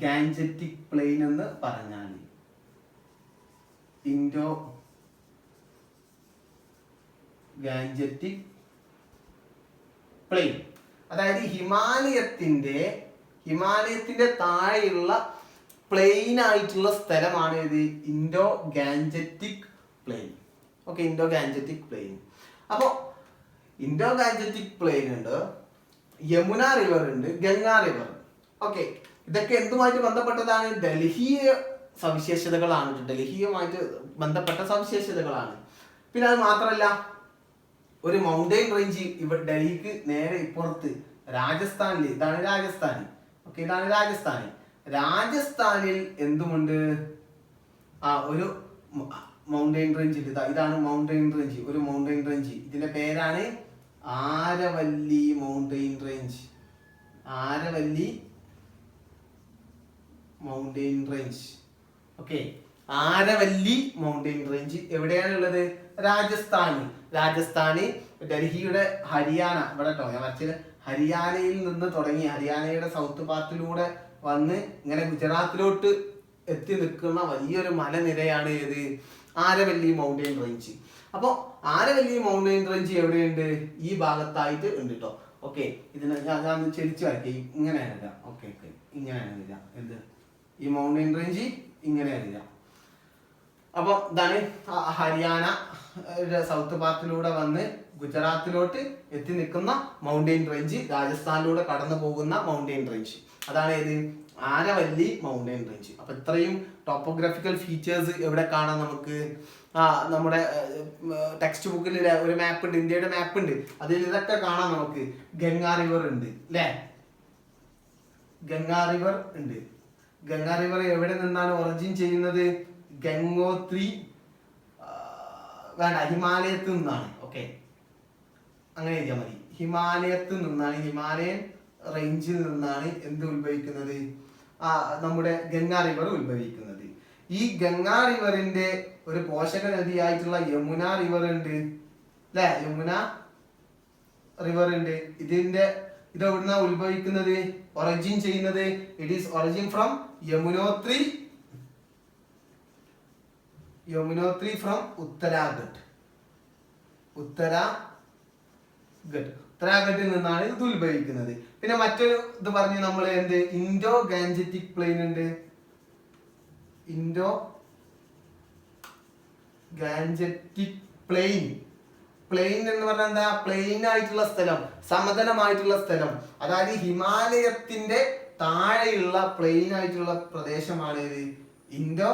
ഗാൻജറ്റിക് പ്ലെയിൻ എന്ന് പറഞ്ഞാൽ. ഇൻഡോ ഗാൻജറ്റിക് പ്ലെയിൻ, അതായത് ഹിമാലയത്തിന്റെ താഴെയുള്ള പ്ലെയിൻ ആയിട്ടുള്ള സ്ഥലമാണ് ഇത് Indo Gangetic plain. Okay, Indo Gangetic plain. അപ്പോൾ ഇൻഡോ ഗാൻജറ്റിക് പ്ലെയിൻ ഉണ്ട്, യമുന റിവർ ഉണ്ട്, ഗംഗാ റിവർ. ഓക്കെ, ഇതൊക്കെ എന്തുമായിട്ട് ബന്ധപ്പെട്ടതാണ്? ഡൽഹിയുമായിട്ട് ബന്ധപ്പെട്ട സവിശേഷതകളാണ്. പിന്നെ അത് മാത്രമല്ല, ഒരു മൗണ്ടെയിൻ റേഞ്ച് ഇവിടെ ഡൽഹിക്ക് നേരെ ഇപ്പുറത്ത് രാജസ്ഥാനിൽ, ഇതാണ് രാജസ്ഥാൻ. ഓക്കെ, ഇതാണ് രാജസ്ഥാൻ. രാജസ്ഥാനിൽ എന്തുമുണ്ട്? ഒരു മൗണ്ടെയിൻ റേഞ്ച് ഉണ്ട്. ഇതാണ് മൗണ്ടെയിൻ റേഞ്ച്, ഒരു മൗണ്ടെയിൻ റേഞ്ച്. ഇതിന്റെ പേരാണ് Aravalli mountain range. Aravalli mountain range. Okay, Aravalli mountain range എവിടെയാണുള്ളത്? രാജസ്ഥാന് ഡൽഹിയുടെ ഹരിയാന, ഇവിടെ കേട്ടോ ഞാൻ വരച്ചത്, ഹരിയാനയിൽ നിന്ന് തുടങ്ങി ഹരിയാനയുടെ സൗത്ത് പാർട്ടിലൂടെ വന്ന് ഇങ്ങനെ ഗുജറാത്തിലോട്ട് എത്തി നിൽക്കുന്ന വലിയൊരു മലനിരയാണ് ഏത്? Aravalli mountain range. അപ്പോൾ ആരവല്ലി മൗണ്ടെയിൻ റേഞ്ച് എവിടെയുണ്ട്? ഈ ഭാഗത്തായിട്ട് ഉണ്ട് കേട്ടോ. ഓക്കെ, ഇതിന് ഞാൻ ചെരിച്ചു വരയ്ക്കുക, ഇങ്ങനെയാണ് വരിക. ഓക്കെ, ഇങ്ങനെയാണ് വരിക. എന്ത് ഈ മൗണ്ടെയിൻ റേഞ്ച് ഇങ്ങനെയാണ് വരിക. അപ്പൊ ഇതാണ് ഹരിയാന സൗത്ത് പാർട്ടിലൂടെ വന്ന് ഗുജറാത്തിലോട്ട് എത്തി നിൽക്കുന്ന മൗണ്ടെയിൻ റേഞ്ച്, രാജസ്ഥാനിലൂടെ കടന്നു പോകുന്ന മൗണ്ടെയിൻ റേഞ്ച്, അതാണ് ഏത്? Aravalli mountain range. അപ്പൊ ഇത്രയും ടോപ്പോഗ്രാഫിക്കൽ ഫീച്ചേഴ്സ് എവിടെ കാണാം നമുക്ക്? നമ്മുടെ ടെക്സ്റ്റ് ബുക്കിൽ ഒരു മാപ്പ് ഉണ്ട്, ഇന്ത്യയുടെ മാപ്പ് ഉണ്ട്, അതിൽ ഇതൊക്കെ കാണാം നമുക്ക്. ഗംഗാ റിവർ ഉണ്ട് അല്ലേ? ഗംഗാ റിവർ ഉണ്ട്. ഗംഗാ റിവർ എവിടെ നിന്നാണ് ഒറിജിൻ ചെയ്യുന്നത്? ഗംഗോത്രി ഹിമാലയത്തിൽ നിന്നാണ്. ഓക്കെ, അങ്ങനെ എഴുതിയാൽ മതി. ഹിമാലയത്തിൽ നിന്നാണ്, ഹിമാലയൻ റേഞ്ചിൽ നിന്നാണ് എന്ത് ഉത്ഭവിക്കുന്നത്? നമ്മുടെ ഗംഗാ റിവർ ഉത്ഭവിക്കുന്നത്. ഈ ഗംഗാ റിവറിന്റെ ഒരു പോഷക നദിയായിട്ടുള്ള യമുന റിവർ ഉണ്ട് അല്ലെ? യമുന റിവർ ഉണ്ട്. ഇത് എവിടുന്ന ഉത്ഭവിക്കുന്നത്? ഒറിജിൻ ചെയ്യുന്നത്? It is origin from Yamunotri from ഉത്തരാഖണ്ഡിൽ നിന്നാണ് ഇത് ഉത്ഭവിക്കുന്നത്. പിന്നെ മറ്റൊരു ഇത് പറഞ്ഞു നമ്മൾ, എന്ത്? ഇൻഡോ ഗാൻജറ്റിക് പ്ലെയിൻ ഉണ്ട്. ഇൻഡോ ഗാൻജറ്റിക് പ്ലെയിൻ എന്ന് പറഞ്ഞാൽ എന്താ? പ്ലെയിൻ ആയിട്ടുള്ള സ്ഥലം, സമതലമായിട്ടുള്ള സ്ഥലം, അതായത് ഹിമാലയത്തിന്റെ താഴെയുള്ള പ്ലെയിൻ ആയിട്ടുള്ള പ്രദേശമാണ് ഇത് ഇൻഡോ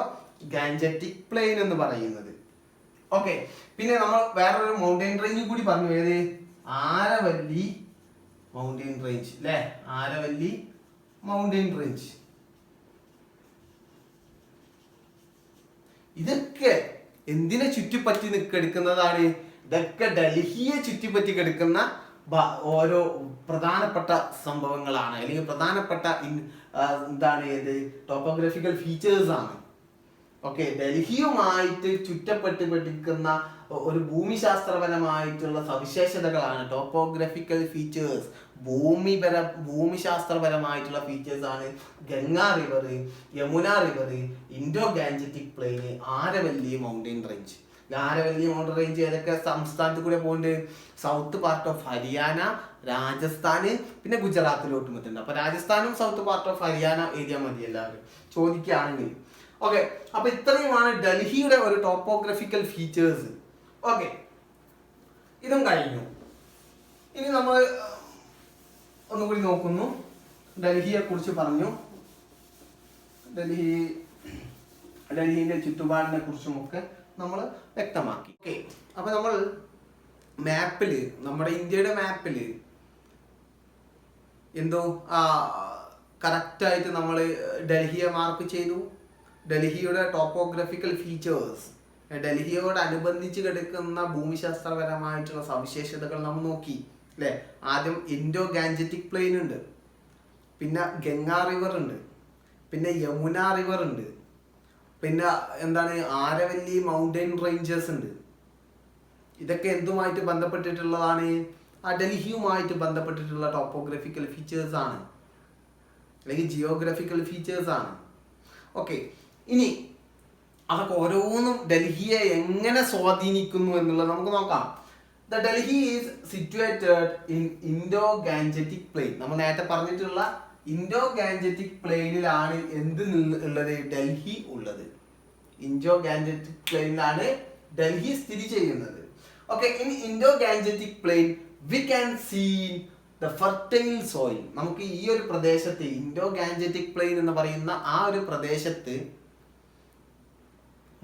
ഗാൻജറ്റിക് പ്ലെയിൻ എന്ന് പറയുന്നത്. ഓക്കെ, പിന്നെ നമ്മൾ വേറൊരു മൗണ്ടെയിൻ റേഞ്ച് കൂടി പറഞ്ഞു. ഏത്? ആരവല്ലി മൗണ്ടെയിൻ റേഞ്ച് അല്ലെ? Aravalli mountain range. ഇതൊക്കെ എന്തിനെ ചുറ്റിപ്പറ്റി കിടക്കുന്നതാണ്? ഇതൊക്കെ ഡൽഹിയെ ചുറ്റിപ്പറ്റി കിടക്കുന്ന ഓരോ പ്രധാനപ്പെട്ട സംഭവങ്ങളാണ്, അല്ലെങ്കിൽ പ്രധാനപ്പെട്ട എന്താണ് ഏത് ടോപ്പോഗ്രാഫിക്കൽ ഫീച്ചേഴ്സ് ആണ്. ഓക്കെ, ഡൽഹിയുമായിട്ട് ചുറ്റപ്പെട്ട് പഠിക്കുന്ന ഒരു ഭൂമിശാസ്ത്രപരമായിട്ടുള്ള സവിശേഷതകളാണ് ടോപ്പോഗ്രാഫിക്കൽ ഫീച്ചേഴ്സ്. ഭൂമിശാസ്ത്രപരമായിട്ടുള്ള ഫീച്ചേഴ്സ് ആണ് Ganga river, Yamuna river, Indo Gangetic plain, Aravalli mountain range. Aravalli mountain range ഏതൊക്കെ സംസ്ഥാനത്ത് കൂടെ പോകുന്നുണ്ട്? South part of Haryana, Rajasthan, പിന്നെ ഗുജറാത്തിലോട്ടും എത്തുന്നുണ്ട്. അപ്പൊ രാജസ്ഥാനും south part of Haryana area മതി എല്ലാവരും ചോദിക്കുകയാണെങ്കിൽ. ഓക്കെ, അപ്പൊ ഇത്രയുമാണ് ഡൽഹിയുടെ ഒരു ടോപ്പോഗ്രഫിക്കൽ ഫീച്ചേഴ്സ്. ഓക്കെ, ഇതും കഴിഞ്ഞു. ഇനി നമ്മൾ ഒന്നുകൂടി നോക്കുന്നു. ഡൽഹിയെ കുറിച്ച് പറഞ്ഞു, ഡൽഹിന്റെ ചുറ്റുപാടിനെ കുറിച്ചുമൊക്കെ നമ്മൾ വ്യക്തമാക്കി. ഓക്കെ, അപ്പൊ നമ്മൾ മാപ്പില്, നമ്മുടെ ഇന്ത്യയുടെ മാപ്പില് എന്തോ കറക്റ്റായിട്ട് നമ്മൾ ഡൽഹിയെ മാർക്ക് ചെയ്തു. ഡൽഹിയുടെ ടോപ്പോഗ്രഫിക്കൽ ഫീച്ചേഴ്സ്, ഡൽഹിയോടനുബന്ധിച്ച് കിടക്കുന്ന ഭൂമിശാസ്ത്രപരമായിട്ടുള്ള സവിശേഷതകൾ നമ്മൾ നോക്കി അല്ലേ. ആദ്യം ഇൻഡോ ഗാഞ്ചറ്റിക് പ്ലെയിൻ ഉണ്ട്, പിന്നെ ഗംഗാ റിവർ ഉണ്ട്, പിന്നെ യമുന റിവർ ഉണ്ട്, പിന്നെ എന്താണ് ആരവല്ലി മൗണ്ടൻ റേഞ്ചസ് ഉണ്ട്. ഇതൊക്കെ എന്തുമായിട്ട് ബന്ധപ്പെട്ടിട്ടുള്ളതാണ്? ആ ഡൽഹിയുമായിട്ട് ബന്ധപ്പെട്ടിട്ടുള്ള ടോപ്പോഗ്രഫിക്കൽ ഫീച്ചേഴ്സ് ആണ്, അല്ലെങ്കിൽ ജിയോഗ്രഫിക്കൽ ഫീച്ചേഴ്സ് ആണ്. ഓക്കെ, ഇനി അതൊക്കെ ഓരോന്നും ഡൽഹിയെ എങ്ങനെ സ്വാധീനിക്കുന്നു എന്നുള്ളത് നമുക്ക് നോക്കാം. The Delhi is situated in Indo Gangetic plain. നമ്മൾ നേരത്തെ പറഞ്ഞിട്ടുള്ള ഇൻഡോ ഗാഞ്ചറ്റിക് പ്ലെയിനിലാണ് എന്ത് ഉള്ളത്? ഡൽഹി ഉള്ളത്. ഇൻഡോ ഗാഞ്ചറ്റിക് പ്ലെയിനിലാണ് ഡൽഹി സ്ഥിതി ചെയ്യുന്നത്. Okay, in Indo Gangetic plain we can see the fertile soil. നമുക്ക് ഈ ഒരു പ്രദേശത്ത്, ഇൻഡോ ഗാഞ്ചറ്റിക് പ്ലെയിൻ എന്ന് പറയുന്ന ആ ഒരു പ്രദേശത്ത്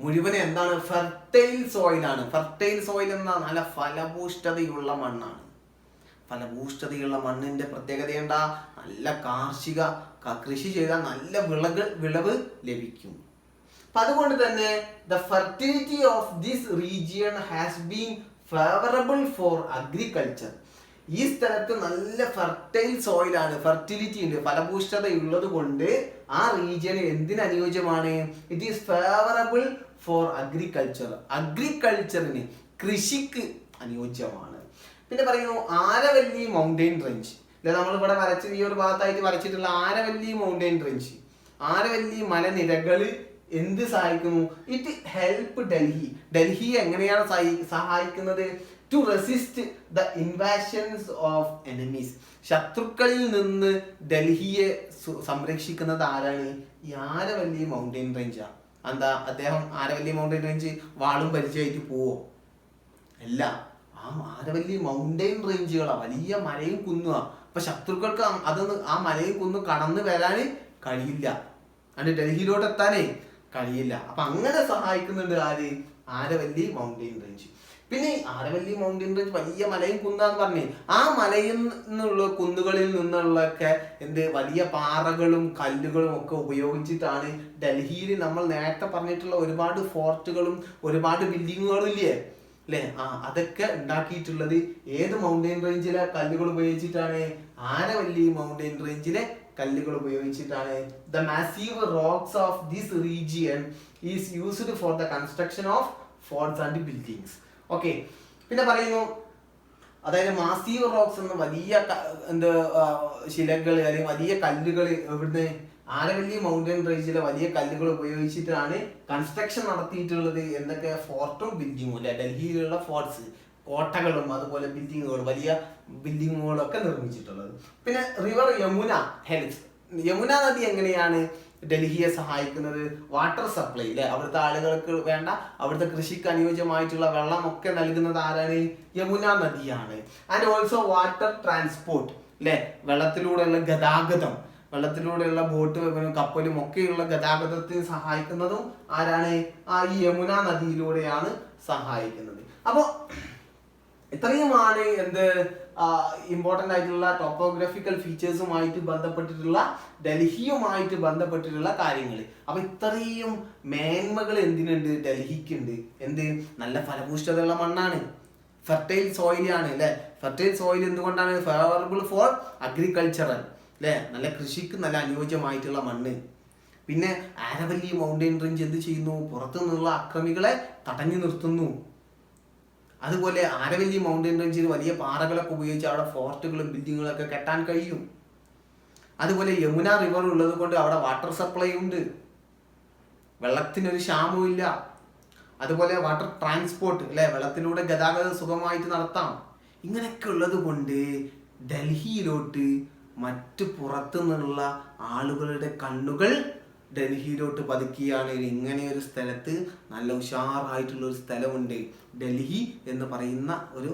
മുഴുവൻ എന്താണ്? ഫെർട്ടൈൽ സോയിലാണ്. ഫെർട്ടൈൽ സോയിൽ എന്ന നല്ല ഫലഭൂഷ്ഠതയുള്ള മണ്ണാണ്. ഫലഭൂഷ്ഠതയുള്ള മണ്ണിന്റെ പ്രത്യേകത എന്താ? നല്ല കാർഷിക കൃഷി ചെയ്താൽ നല്ല വിളവ് ലഭിക്കും. അപ്പൊ അതുകൊണ്ട് തന്നെ the fertility of this region has been favourable for agriculture. ഈ സ്ഥലത്ത് നല്ല ഫെർട്ടൈൽ സോയിലാണ്, ഫെർട്ടിലിറ്റി ഉണ്ട്, ഫലഭൂഷ്ഠത ഉള്ളത് കൊണ്ട് ആ റീജിയന് എന്തിനനുയോജ്യമാണ്? It is favourable for agriculture. അഗ്രികൾച്ചറിന്, കൃഷിക്ക് അനുയോജ്യമാണ്. പിന്നെ പറയുന്നു ആരവല്ലി മൗണ്ടൻ റേഞ്ച്. നമ്മൾ ഇവിടെ വരച്ച ഈ ഒരു ഭാഗത്തായിട്ട് വരച്ചിട്ടുള്ള ആരവല്ലി മൗണ്ടൻ റേഞ്ച്, ആരവല്ലി മലനിരകൾ എന്ത് സഹായിക്കുന്നു? It help Delhi. ഡൽഹി എങ്ങനെയാണ് സഹായിക്കുന്നത്? To resist the invasions of enemies. ശത്രുക്കളിൽ നിന്ന് ഡൽഹിയെ സംരക്ഷിക്കുന്നത് ആരാണ്? ഈ ആരവല്ലി മൗണ്ടൻ റേഞ്ചാണ്. എന്താ അദ്ദേഹം ആരവല്ലി മൗണ്ടൻ റേഞ്ച് വാളും പരിചയമായിട്ട് പോവോ? അല്ല, ആ ആരവല്ലി മൗണ്ടൻ റേഞ്ചുകളാ, വലിയ മലയും കുന്നുക. അപ്പൊ ശത്രുക്കൾക്ക് അതൊന്ന് ആ മലയും കുന്നും കടന്നു വരാൻ കഴിയില്ല, അത് ഡൽഹിയിലോട്ട് എത്താനേ കഴിയില്ല. അപ്പൊ അങ്ങനെ സഹായിക്കുന്നുണ്ട് ആര്? Aravalli mountain range. പിന്നെ ആരവല്ലി മൗണ്ടൻ റേഞ്ച് വലിയ മലയും കുന്നാന്ന് പറഞ്ഞേ, ആ മലയിൽ നിന്നുള്ള കുന്നുകളിൽ നിന്നുള്ളൊക്കെ വലിയ പാറകളും കല്ലുകളും ഒക്കെ ഉപയോഗിച്ചിട്ടാണ് ഡൽഹിയിൽ നമ്മൾ നേരത്തെ പറഞ്ഞിട്ടുള്ള ഒരുപാട് ഫോർട്ടുകളും ഒരുപാട് ബിൽഡിങ്ങുകളും ഇല്ലേ അല്ലേ, അതൊക്കെ ഉണ്ടാക്കിയിട്ടുള്ളത് ഏത് മൗണ്ടൻ റേഞ്ചിലെ കല്ലുകൾ ഉപയോഗിച്ചിട്ടാണ്? ആരവല്ലി മൗണ്ടൻ റേഞ്ചിലെ കല്ലുകൾ ഉപയോഗിച്ചിട്ടാണ്. The massive rocks of this region is used for the construction of forts and buildings. Okay, പിന്നെ പറയുന്നു അതായത് മാസീവ് റോക്സ് എന്ന വലിയ ശിലകൾ അല്ലെങ്കിൽ വലിയ കല്ലുകൾ എവിടുന്ന്? ആരവല്ലി മൗണ്ടൻ റേഞ്ചിലെ വലിയ കല്ലുകൾ ഉപയോഗിച്ചിട്ടാണ് കൺസ്ട്രക്ഷൻ നടത്തിയിട്ടുള്ളത്. എന്തൊക്കെ? ഫോർട്ടും ബിൽഡിങ്ങും അല്ലെ. ഡൽഹിയിലുള്ള ഫോർട്ട്സ്, കോട്ടകളും അതുപോലെ ബിൽഡിങ്ങുകളും, വലിയ ബിൽഡിങ്ങുകളും ഒക്കെ നിർമ്മിച്ചിട്ടുള്ളത്. പിന്നെ റിവർ യമുന ഹെൽപ്സ്. യമുന നദി എങ്ങനെയാണ് ഡൽഹിയെ സഹായിക്കുന്നത്? വാട്ടർ സപ്ലൈ അല്ലെ, അവിടുത്തെ ആളുകൾക്ക് വേണ്ട, അവിടുത്തെ കൃഷിക്ക് അനുയോജ്യമായിട്ടുള്ള വെള്ളം ഒക്കെ നൽകുന്നത് ആരാണ്? യമുന നദിയാണ്. ആൻഡ് ഓൾസോ വാട്ടർ ട്രാൻസ്പോർട്ട് അല്ലെ, വെള്ളത്തിലൂടെയുള്ള ഗതാഗതം, വെള്ളത്തിലൂടെയുള്ള ബോട്ട് കപ്പലും ഒക്കെയുള്ള ഗതാഗതത്തിന് സഹായിക്കുന്നതും ആരാണ്? ഈ യമുന നദിയിലൂടെയാണ് സഹായിക്കുന്നത്. അപ്പൊ ഇത്രയുമാണ് ഇമ്പോർട്ടൻ്റ് ആയിട്ടുള്ള ടോപ്പോഗ്രഫിക്കൽ ഫീച്ചേഴ്സുമായിട്ട് ബന്ധപ്പെട്ടിട്ടുള്ള ഡൽഹിയുമായിട്ട് ബന്ധപ്പെട്ടിട്ടുള്ള കാര്യങ്ങൾ. അപ്പൊ ഇത്രയും മേന്മകൾ എന്തിനുണ്ട്? ഡൽഹിക്കുണ്ട്. നല്ല ഫലഭൂഷ്ഠതയുള്ള മണ്ണാണ്, ഫെർട്ടൈൽ സോയിലാണ് അല്ലെ. ഫെർട്ടൈൽ സോയിൽ എന്തുകൊണ്ടാണ്? ഫേവറബിൾ ഫോർ അഗ്രികൾച്ചറൽ അല്ലെ, നല്ല കൃഷിക്ക് നല്ല അനുയോജ്യമായിട്ടുള്ള മണ്ണ്. പിന്നെ ആരവല്ലി മൗണ്ടൻ റേഞ്ച് എന്ത് ചെയ്യുന്നു? പുറത്തു നിന്നുള്ള അക്രമികളെ തടഞ്ഞു നിർത്തുന്നു. അതുപോലെ ആരവല്ലി മൗണ്ടൻ റേഞ്ചിൽ വലിയ പാറകളൊക്കെ ഉപയോഗിച്ച് അവിടെ ഫോർട്ടുകളും ബിൽഡിങ്ങുകളും ഒക്കെ കെട്ടാൻ കഴിയും. അതുപോലെ യമുന റിവർ ഉള്ളത് കൊണ്ട് അവിടെ വാട്ടർ സപ്ലൈ ഉണ്ട്, വെള്ളത്തിനൊരു ക്ഷാമവും ഇല്ല. അതുപോലെ വാട്ടർ ട്രാൻസ്പോർട്ട് അല്ലെ, വെള്ളത്തിലൂടെ ഗതാഗതം സുഗമമായിട്ട് നടത്താം. ഇങ്ങനെയൊക്കെ ഉള്ളത് കൊണ്ട് ഡൽഹിയിലോട്ട് മറ്റു പുറത്തു നിന്നുള്ള ആളുകളുടെ കണ്ണുകൾ ഡൽഹിയിലോട്ട് പതുക്കിയാണ്. ഇങ്ങനെ ഒരു സ്ഥലത്ത് നല്ല ഉഷാറായിട്ടുള്ള ഒരു സ്ഥലമുണ്ട്, ഡൽഹി എന്ന് പറയുന്ന ഒരു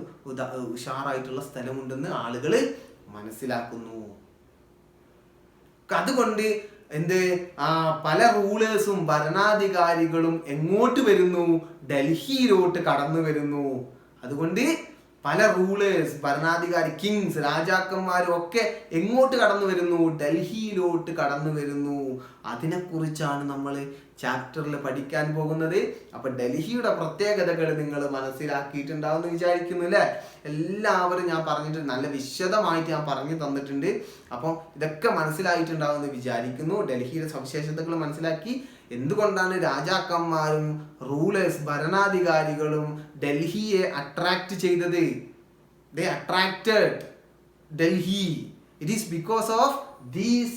ഉഷാറായിട്ടുള്ള സ്ഥലമുണ്ടെന്ന് ആളുകൾ മനസ്സിലാക്കുന്നു. അതുകൊണ്ട് പല റൂളേഴ്സും ഭരണാധികാരികളും എങ്ങോട്ട് വരുന്നു? ഡൽഹിയിലോട്ട് കടന്നു വരുന്നു. അതുകൊണ്ട് പല റൂളേഴ്സ്, ഭരണാധികാരി, കിങ്സ്, രാജാക്കന്മാരും ഒക്കെ എങ്ങോട്ട് കടന്നു വരുന്നു? ഡൽഹിയിലോട്ട് കടന്നു വരുന്നു. അതിനെക്കുറിച്ചാണ് നമ്മൾ ചാപ്റ്ററിൽ പഠിക്കാൻ പോകുന്നത്. അപ്പൊ ഡൽഹിയുടെ പ്രത്യേകതകൾ നിങ്ങൾ മനസ്സിലാക്കിയിട്ടുണ്ടാവുമെന്ന് വിചാരിക്കുന്നു അല്ലേ? എല്ലാവരും ഞാൻ പറഞ്ഞിട്ട് നല്ല വിശദമായിട്ട് ഞാൻ പറഞ്ഞു തന്നിട്ടുണ്ട്. അപ്പോൾ ഇതൊക്കെ മനസ്സിലായിട്ടുണ്ടാവുമെന്ന് വിചാരിക്കുന്നു. ഡൽഹിയുടെ സവിശേഷതകൾ മനസ്സിലാക്കി. എന്തുകൊണ്ടാണ് രാജാക്കന്മാരും റൂളേഴ്സ്, ഭരണാധികാരികളും ഡൽഹിയെ അട്രാക്ട് ചെയ്തത്? They attracted Delhi. It is because of these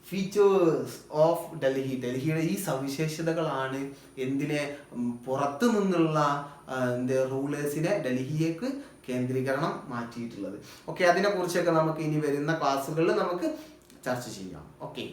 features of Delhi. ഡൽഹിയുടെ ഈ സവിശേഷതകളാണ് എന്തിനെ പുറത്തു നിന്നുള്ള റൂളേഴ്സിനെ ഡൽഹിയേക്ക് കേന്ദ്രീകരണം മാറ്റിയിട്ടുള്ളത്. ഓക്കെ, അതിനെക്കുറിച്ചൊക്കെ നമുക്ക് ഇനി വരുന്ന ക്ലാസ്സുകളിൽ നമുക്ക് ചർച്ച ചെയ്യാം. ഓക്കെ.